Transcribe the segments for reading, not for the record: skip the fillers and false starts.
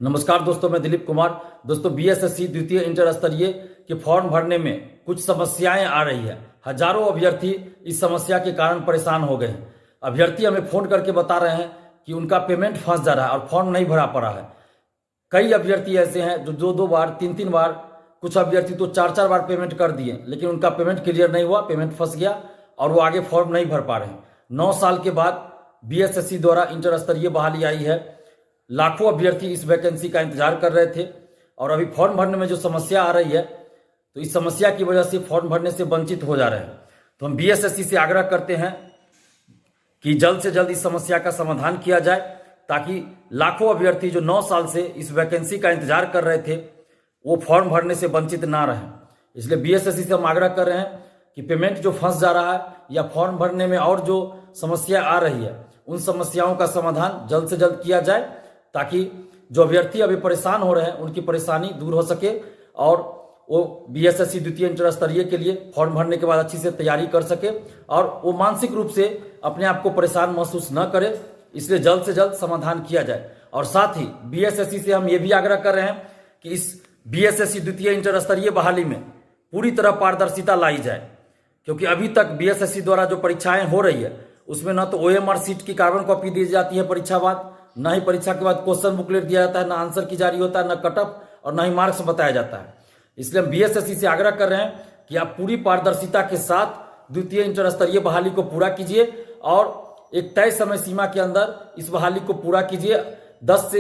नमस्कार दोस्तों, मैं दिलीप कुमार। दोस्तों, बीएसएससी द्वितीय इंटर स्तरीय के फॉर्म भरने में कुछ समस्याएं आ रही है। हजारों अभ्यर्थी इस समस्या के कारण परेशान हो गए हैं। अभ्यर्थी हमें फोन करके बता रहे हैं कि उनका पेमेंट फंस जा रहा है और फॉर्म नहीं भरा पड़ा है। कई अभ्यर्थी ऐसे हैं जो दो दो बार, तीन तीन बार, कुछ अभ्यर्थी तो चार चार बार पेमेंट कर दिए, लेकिन उनका पेमेंट क्लियर नहीं हुआ, पेमेंट फंस गया और वो आगे फॉर्म नहीं भर पा रहे हैं। 9 साल के बाद बीएसएससी द्वारा इंटर स्तरीय बहाली आई है। लाखों अभ्यर्थी इस वैकेंसी का इंतजार कर रहे थे और अभी फॉर्म भरने में जो समस्या आ रही है, तो इस समस्या की वजह से फॉर्म भरने से वंचित हो जा रहे हैं। तो हम बीएसएससी से आग्रह करते हैं कि जल्द से जल्द इस समस्या का समाधान किया जाए, ताकि लाखों अभ्यर्थी जो 9 साल से इस वैकेंसी का इंतजार कर रहे थे, वो फॉर्म भरने से वंचित ना रहें। इसलिए बीएसएससी से हम आग्रह कर रहे हैं कि पेमेंट जो फंस जा रहा है या फॉर्म भरने में और जो समस्या आ रही है, उन समस्याओं का समाधान जल्द से जल्द किया जाए, ताकि जो अभ्यर्थी अभी परेशान हो रहे हैं उनकी परेशानी दूर हो सके और वो बीएसएससी द्वितीय इंटर स्तरीय के लिए फॉर्म भरने के बाद अच्छी से तैयारी कर सके और वो मानसिक रूप से अपने आप को परेशान महसूस न करे। इसलिए जल्द से जल्द समाधान किया जाए। और साथ ही बीएसएससी से हम ये भी आग्रह कर रहे हैं कि इस बीएसएससी द्वितीय इंटर स्तरीय बहाली में पूरी तरह पारदर्शिता लाई जाए, क्योंकि अभी तक बीएसएससी द्वारा जो परीक्षाएं हो रही है उसमें न तो ओएमआर सीट की कार्बन कॉपी दी जाती है परीक्षा बाद, न ही परीक्षा के बाद क्वेश्चन बुकलेट दिया जाता है, न आंसर की जारी होता है, न कटअप और न ही मार्क्स बताया जाता है। इसलिए हम बीएसएससी से आग्रह कर रहे हैं कि आप पूरी पारदर्शिता के साथ द्वितीय इंटर स्तरीय बहाली को पूरा कीजिए और एक तय समय सीमा के अंदर इस बहाली को पूरा कीजिए। 10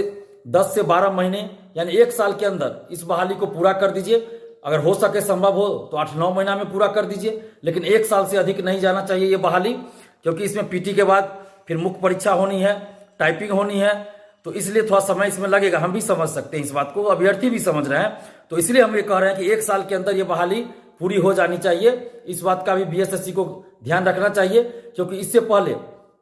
से 12 महीने यानी 1 साल के अंदर इस बहाली को पूरा कर दीजिए। अगर हो सके, संभव हो तो 8-9 महीना में पूरा कर दीजिए, लेकिन 1 साल से अधिक नहीं जाना चाहिए ये बहाली, क्योंकि इसमें पीटी के बाद फिर मुख्य परीक्षा होनी है, टाइपिंग होनी है, तो इसलिए थोड़ा समय इसमें लगेगा। हम भी समझ सकते हैं इस बात को, अभ्यर्थी भी समझ रहे हैं। तो इसलिए हम ये कह रहे हैं कि 1 साल के अंदर ये बहाली पूरी हो जानी चाहिए। इस बात का भी बीएसएससी को ध्यान रखना चाहिए, क्योंकि इससे पहले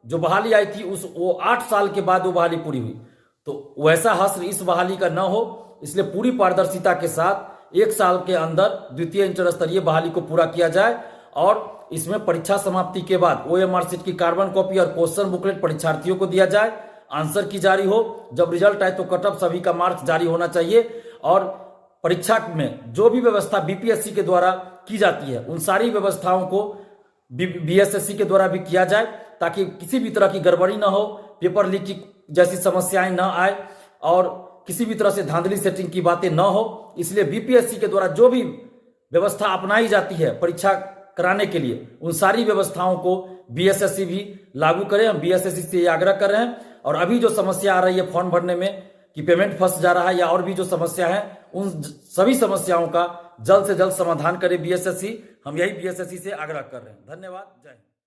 जो बहाली आई थी वो 8 साल के बाद वो बहाली पूरी हुई। तो वैसा हश्र इस बहाली का न हो, इसलिए पूरी पारदर्शिता के साथ 1 साल के अंदर द्वितीय इंटर स्तरीय बहाली को पूरा किया जाए और इसमें परीक्षा समाप्ति के बाद ओएमआर सीट की कार्बन कॉपी और क्वेश्चन बुकलेट परीक्षार्थियों को दिया जाए, आंसर की जारी हो, जब रिजल्ट आए तो कटअप सभी का मार्क्स जारी होना चाहिए और परीक्षा में जो भी व्यवस्था बीपीएससी के द्वारा की जाती है उन सारी व्यवस्थाओं को बीएसएससी के द्वारा भी किया जाए, ताकि किसी भी तरह की गड़बड़ी ना हो, पेपर लीक की जैसी समस्याएं ना आए और किसी भी तरह से धांधली सेटिंग की बातें ना हो। इसलिए बीपीएससी के द्वारा जो भी व्यवस्था अपनाई जाती है परीक्षा कराने के लिए, उन सारी व्यवस्थाओं को बीएसएससी भी लागू करे। हम बीएसएससी से आग्रह कर रहे हैं। और अभी जो समस्या आ रही है फॉर्म भरने में कि पेमेंट फंस जा रहा है या और भी जो समस्या है, उन सभी समस्याओं का जल्द से जल्द समाधान करे बीएसएससी। हम यही बीएसएससी से आग्रह कर रहे हैं। धन्यवाद। जय हिंद।